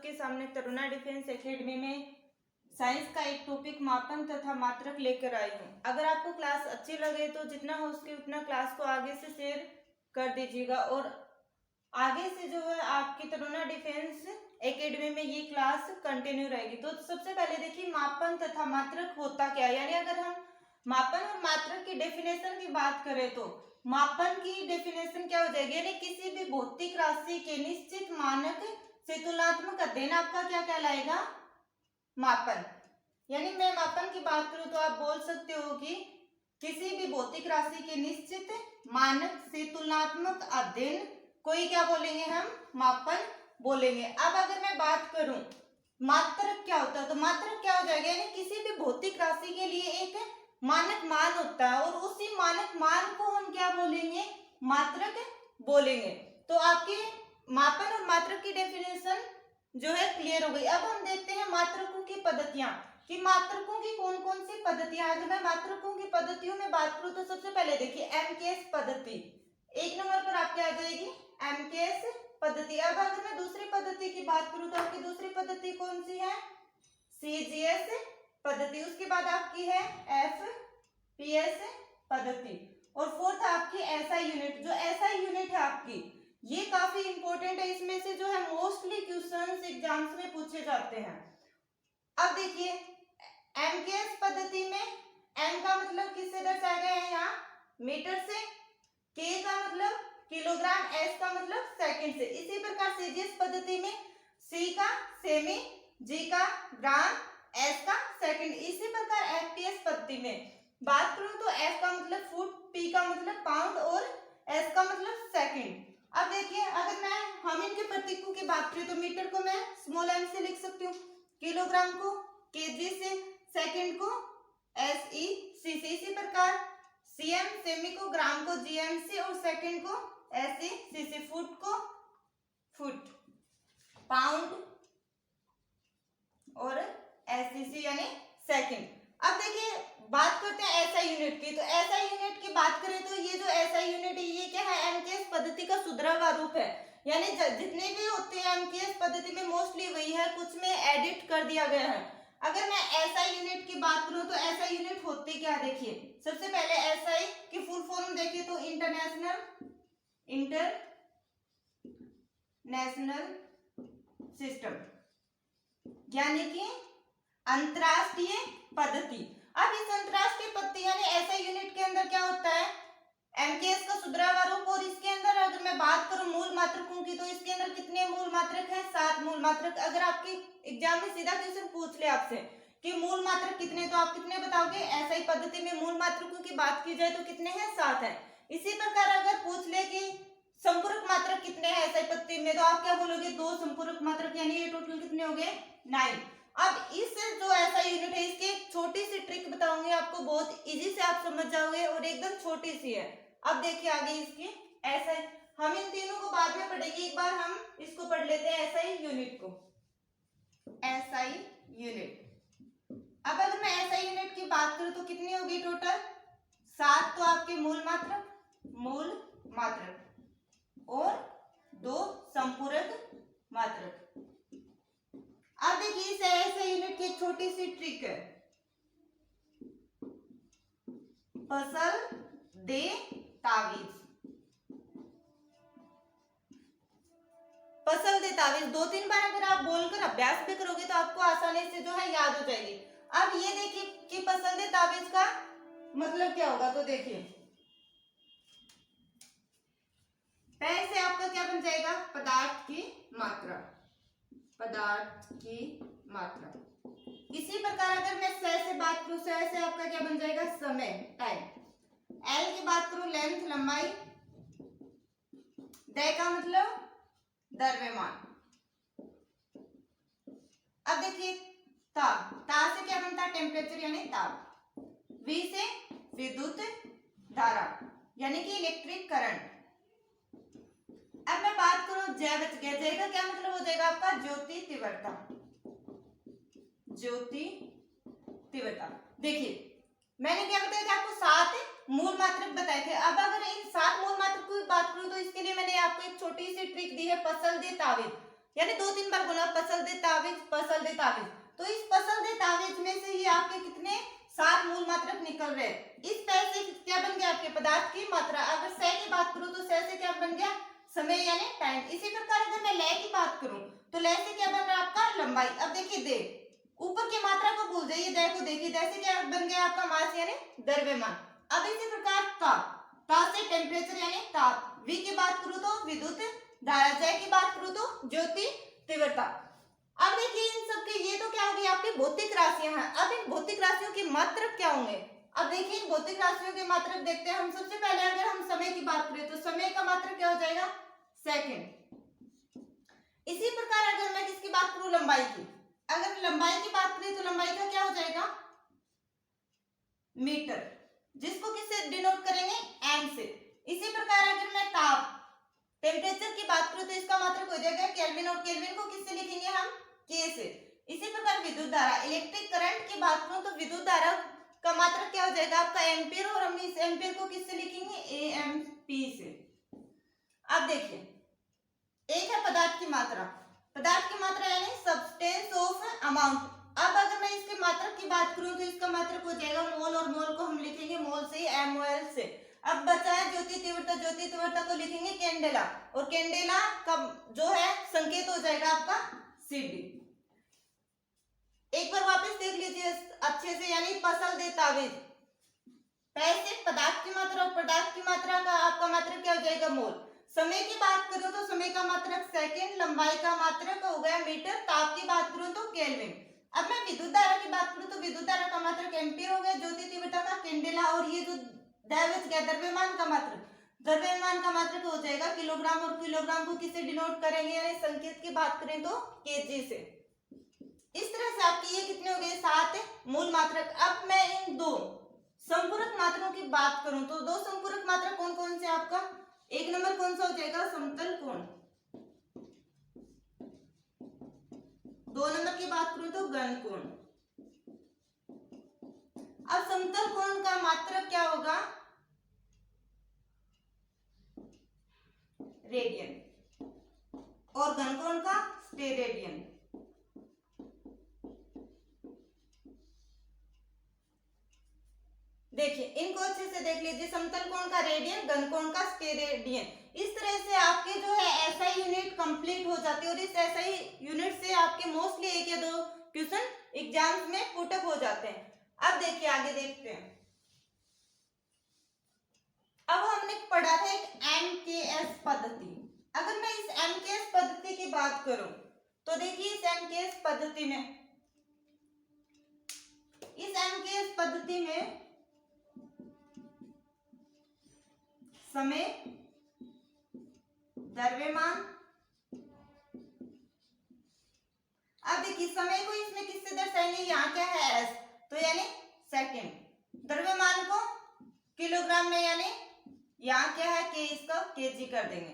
सबके सामने Taruna defence academy में साइंस का एक टॉपिक मापन तथा मात्रक लेकर आई हूँ। अगर आपको क्लास अच्छी लगे तो जितना हो सके उतना क्लास को आगे से शेयर कर दीजिएगा और आगे से जो है आपकी तरुणा डिफेंस एकेडमी में ये क्लास कंटिन्यू रहेगी। तो सबसे पहले देखिए मापन तथा मात्रक होता क्या है, यानी अगर हम मापन और मात्रक की डेफिनेशन की बात करें तो मापन की डेफिनेशन क्या हो जाएगी, यानी किसी भी भौतिक राशि के निश्चित मानक से तुलनात्मक अध्ययन आपका क्या कहलाएगा, मापन। यानी मैं मापन की बात करूं तो आप बोल सकते हो कि किसी भी भौतिक राशि के निश्चित मानक से तुलनात्मक अध्ययन कोई क्या बोलेंगे, हम मापन बोलेंगे। अब अगर मैं बात करूं मात्रक क्या होता है तो मात्रक क्या हो जाएगा, यानी किसी भी भौतिक राशि के लिए एक मानक मान होता है और उसी मानक मान को हम क्या बोलेंगे, मात्रक बोलेंगे। तो आपके मापन और मात्रक की डेफिनेशन जो है क्लियर हो गई। अब हम देखते हैं मात्रकों की पद्धतियां कि मात्रकों की कौन कौन सी पद्धतियां। अगर मैं मात्रकों की पद्धतियों में बात करूं तो सबसे पहले देखिए एमकेएस पद्धति एक नंबर पर आपके आ जाएगी, एमकेएस पद्धति। अब अगर मैं दूसरी पद्धति की बात करूं तो आपकी दूसरी पद्धति कौन सी है, सीजीएस पद्धति। उसके बाद आपकी है एफपीएस पद्धति और फोर्थ आपकी एसआई यूनिट। जो एसआई यूनिट है आपकी ये काफी इंपॉर्टेंट है, इसमें से जो है मोस्टली क्वेश्चंस एग्जाम्स में पूछे जाते हैं। अब देखिए एमकेएस पद्धति में एम का मतलब किससे दर्शाया गया है, यहाँ मीटर से, के का मतलब किलोग्राम, एस का मतलब सेकंड से। इसी प्रकार सीजीएस पद्धति में सी का सेमी, जी का ग्राम, एस का सेकंड। इसी प्रकार एफपीएस पद्धति में बात करूं तो एफ का मतलब फुट, पी का मतलब पाउंड और एस का मतलब सेकंड। अब देखिए अगर हम इनके प्रतीकों की बात करें तो मीटर को मैं स्मॉल एम से लिख सकती हूँ, किलोग्राम को केजी से, सेकंड को एसई सी से। इसी प्रकार सीएम सेमी को ग्राम को जीएम से और सेकंड को एसई सी से, फुट को फुट, पाउंड और एससीसी यानी सेकंड। अब देखिए बात करते हैं एसआई यूनिट की। तो एसआई यूनिट की बात करें तो ये जो एसआई यूनिट है ये क्या है, एमकेएस पद्धति का सुधरा हुआ रूप है। यानी जितने भी होते हैं एमकेएस पद्धति में मोस्टली वही है, कुछ में एडिट कर दिया गया है। अगर मैं एसआई यूनिट की बात करूं तो एसआई यूनिट होते क्या, देखिए सबसे पहले एसआई की फुल फॉर्म देखिए तो इंटरनेशनल सिस्टम, यानी कि अंतरराष्ट्रीय पद्धति। अब इस अंतरराष्ट्रीय पद्धति यानी एसआई यूनिट के अंदर क्या होता है, एमकेएस का सुधरा हुआ रूप। और इसके अंदर अगर मैं बात करूं मूल मात्रकों की तो इसके अंदर कितने मूल मात्रक हैं, 7 मूल मात्रक। अगर आपके एग्जाम में सीधा क्वेश्चन पूछ ले आपसे कि मूल मात्रक कितने, तो आप कितने बताओगे, एसआई पद्धति में मूल मात्रकों की बात की जाए तो कितने हैं, 7 हैं। इसी प्रकार अगर पूछ ले कि संपूरक मात्रक कितने हैं एसआई पद्धति में तो आप क्या बोलोगे, 2 संपूरक मात्रक, यानी ये टोटल कितने हो गए, 9। अब इस जो ऐसा यूनिट है इसकी एक छोटी सी ट्रिक बताऊंगी आपको, बहुत इजी से आप समझ जाओगे और एकदम छोटी सी है। अब देखिए आगे इसकी एसआई, हम इन तीनों को बाद में पढ़ेंगे, एक बार हम इसको पढ़ लेते हैं एसआई यूनिट को। एसआई यूनिट, अब अगर मैं एसआई यूनिट की बात करूं तो कितनी होगी टोटल, 7 तो आपके मूल मात्रक और 2 संपूरक मात्रक। अब देखिए इस एसआई यूनिट की एक छोटी सी ट्रिक है, फसल दे तावीज। फसल दे तावीज 2-3 बार अगर आप बोलकर अभ्यास भी करोगे तो आपको आसानी से जो है याद हो जाएगी। अब ये देखिए कि फसल दे तावीज का मतलब क्या होगा, तो देखिए पहले से आपका क्या बन जाएगा, पदार्थ की मात्रा। इसी प्रकार अगर मैं स से बात करूं, स से आपका क्या बन जाएगा, समय, टाइम। एल की बात करूं, लेंथ, लंबाई। द का मतलब द्रव्यमान। अब देखिए ता से क्या बनता है, टेम्परेचर यानी ताप। वी से विद्युत धारा यानी कि इलेक्ट्रिक करंट। अब मैं बात करूं जय बच गया, जय का क्या मतलब हो जाएगा आपका, ज्योति तीव्रता। देखिए मैंने क्या बताया था आपको, 7 मूल मात्रक बताए थे। अब अगर इन 7 मूल मात्रक की बात करूं तो इसके लिए मैंने आपको एक छोटी सी ट्रिक दी है, फसल दे तावीज। यानी 2-3 बार बोला पसल दे तावीज, पसल दे तावीज। तो इस पसल दे तावीज में से ये आपके कितने 7 मूल मात्रक निकल रहे हैं। इस पै से क्या बन गया आपके पदार्थ की मात्रा। अगर से की बात करूं तो से क्या बन गया समय यानी टाइम। इसी प्रकार अगर मैं लय की बात करूं तो लय से क्या बन रहा है आपका लंबाई। अब देखिए दे ऊपर की मात्रा को भूल जाइए, दे को देखिए, दे से क्या बन गया आपका मास यानी द्रव्यमान। अब इसी प्रकार ता से टेम्परेचर यानी ताप। वी की बात करूं तो विद्युत धारा, जय की बात करूं तो ज्योति तीव्रता। अब देखिए इन सबके ये तो क्या हो गई आपकी भौतिक राशियां हैं। अब इन भौतिक राशियों के मात्रक क्या होंगे। अब देखिए इन भौतिक राशियों के मात्रक देखते हैं हम। सबसे पहले अगर हम समय की बात करें तो समय का मात्रक क्या हो जाएगा सेकंड। इसी प्रकार अगर मैं किसकी बात करूं लंबाई की, अगर लंबाई की बात करें तो लंबाई का क्या हो जाएगा मीटर, जिसको किससे डिनोट करेंगे एम से। इसी प्रकार अगर मैं ताप टेम्परेचर की बात करूं तो इसका मात्रक हो जाएगा केल्विन, और केल्विन को किससे लिखेंगे हम के से। इसी प्रकार विद्युत धारा इलेक्ट्रिक करंट की बात करूं तो विद्युत धारा का मात्रक क्या हो जाएगा आपका एम्पियर, और हम इस एम्पियर को किससे लिखेंगे एएमपी से। अब देखिए एक है पदार्थ की मात्रा, पदार्थ की मात्रा यानी सब्सटेंस ऑफ अमाउंट। अब अगर मैं इसके मात्रक की बात करूं तो इसका मात्रक हो जाएगा मोल, और मोल को हम लिखेंगे मोल से एमओएल से। अब बचा है ज्योति तीव्रता, ज्योति तीव्रता को लिखेंगे कैंडेला, और कैंडेला का जो है संकेत हो जाएगा आपका सीडी। एक बार वापस देख लीजिए अच्छे से, यानी पसल दे तावीज पैसे पदार्थ की मात्रा, और पदार्थ की मात्रा का आपका मात्रक क्या हो जाएगा मोल। समय की बात करूं तो समय का मात्रक सेकंड, लंबाई का मात्रक हो गया मीटर, ताप की बात करूं तो केल्विन। अब मैं विद्युत धारा की बात करूं तो विद्युत धारा का मात्रक एम्पियर हो गया, ज्योति तीव्रता का कैंडेला, और ये जो द्रव्यमान का मात्रक, द्रव्यमान का मात्रक हो जाएगा किलोग्राम, और किलोग्राम को किससे डिनोट करेंगे यानी संकेत की बात करें तो केजी से। इस तरह से आपके ये कितने हो गए 7 मूल मात्रक। अब मैं इन दो संपूरक मात्रकों की बात करूं तो दो संपूरक मात्रक कौन कौन से आपका, एक नंबर कौन सा हो जाएगा समतल कोण, 2 नंबर की बात करूं तो घन कोण। अब समतल कोण का मात्रक क्या होगा रेडियन, और घन कोण का स्टेरेडियन। देखिए इनको अच्छे से देख लीजिए, समतल कोण का रेडियन, घन कोण का स्टेरेडियन। इस तरह से आपके जो है एसआई यूनिट कंप्लीट हो जाती है, और इस एसआई यूनिट से आपके मोस्टली 1 या 2 क्वेश्चन एग्जाम्स में पुटअप हो जाते हैं। अब देखिए आगे देखते हैं। अब हमने पढ़ा था एक एमकेएस पद्धति। अगर मैं इस एमकेएस पद्धति की बात करूं तो देखिए इस एमकेएस पद्धति में समय, द्रव्यमान, अब देखिए समय को इसमें किससे दर्शाएंगे, यहाँ क्या है एस, तो यानी सेकंड। द्रव्यमान को किलोग्राम में यानी यहाँ क्या है के, इसका केजी कर देंगे।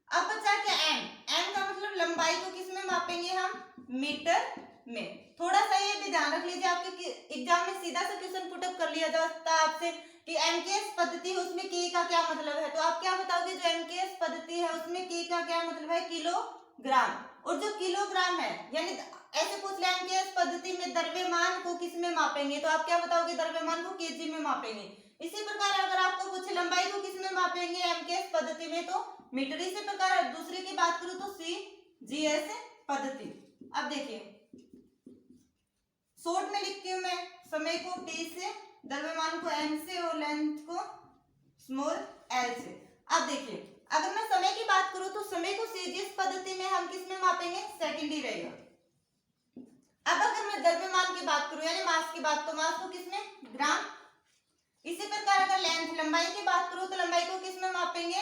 अब बचा क्या एम, एम का मतलब लंबाई को किस में मापेंगे हम मीटर में। थोड़ा सा ये भी ध्यान रख लीजिए, आपके एग्जाम में सीधा सा क्वेश्चन पुटअप कर लिया जाता है आपसे कि एमकेएस पद्धति है उसमें के का क्या मतलब है, तो आप क्या बताओगे जो एमकेएस पद्धति है उसमें के का क्या मतलब है किलोग्राम, और जो किलोग्राम है यानी ऐसे पूछ ले एमकेएस पद्धति में द्रव्यमान को किस में मापेंगे, तो आप क्या बताओगे द्रव्यमान को केजी में मापेंगे। इसी प्रकार अगर आपको पूछे लंबाई को किस में मापेंगे एमकेएस पद्धति में, तो मीटर। इसी प्रकार दूसरे की बात करूं तो सीजीएस पद्धति। अब देखिए शॉर्ट में लिखती हूं मैं, समय को टी से, द्रव्यमान को एम से, और लेंथ को स्मॉल एल से। अब देखिए अगर मैं समय की बात करूं तो समय को सीजीएस पद्धति में हम किस में मापेंगे सेकंड ही रहेगा। अब अगर मैं द्रव्यमान की बात करूं यानी मास की बात, तो मास को किस में ग्राम। इसी प्रकार अगर लेंथ लंबाई की बात करूं तो लंबाई को किस में मापेंगे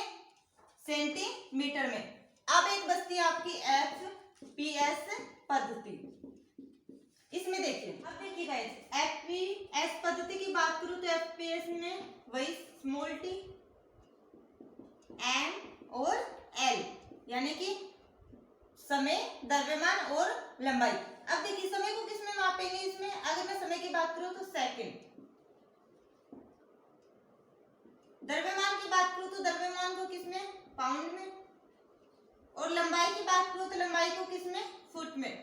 सेंटीमीटर में। अब एक बचती है आपकी एफपीएस पद्धति। इसमें देखिए अब देखिए गाइस एफपीएस पद्धति की बात करूं तो एफपीएस में वही स्मॉल टी, एम और एल यानी कि समय, द्रव्यमान और लंबाई। अब देखिए समय को किस में मापेंगे इसमें, अगर मैं समय की बात करूं तो सेकंड। द्रव्यमान की बात करूं तो द्रव्यमान को किस में पाउंड में, और लंबाई की बात करो तो लंबाई को किसमें, फुट में।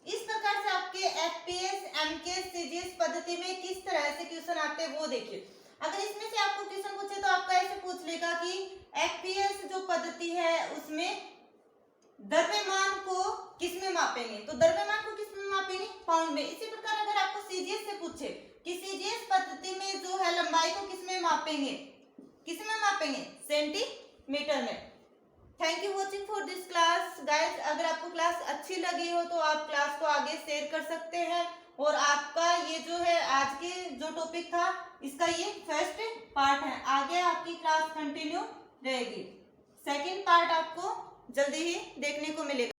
इस प्रकार से आपके एफपीएस, एमकेएस, सीजीएस पद्धति में किस तरह से क्वेश्चन आते हैं वो देखिए। अगर इसमें से आपको क्वेश्चन पूछे तो आपको ऐसे पूछ लेगा कि एफपीएस जो पद्धति है उसमें द्रव्यमान को किसमें मापेंगे, तो द्रव्यमान को किसमें मापेंगे, पाउंड में। इसी प्रकार अगर आपको सीजीएस से पूछे कि सीजीएस पद्धति में जो है लंबाई को किसमें मापेंगे, किसमें मापेंगे, सेंटीमीटर में। Thank you watching for this class guys. अगर आपको क्लास अच्छी लगी हो तो आप क्लास को आगे शेयर कर सकते हैं। और आपका ये जो है आज के जो टॉपिक था इसका ये फर्स्ट पार्ट है, आगे आपकी क्लास कंटिन्यू रहेगी। सेकंड पार्ट आपको जल्दी ही देखने को मिलेगा।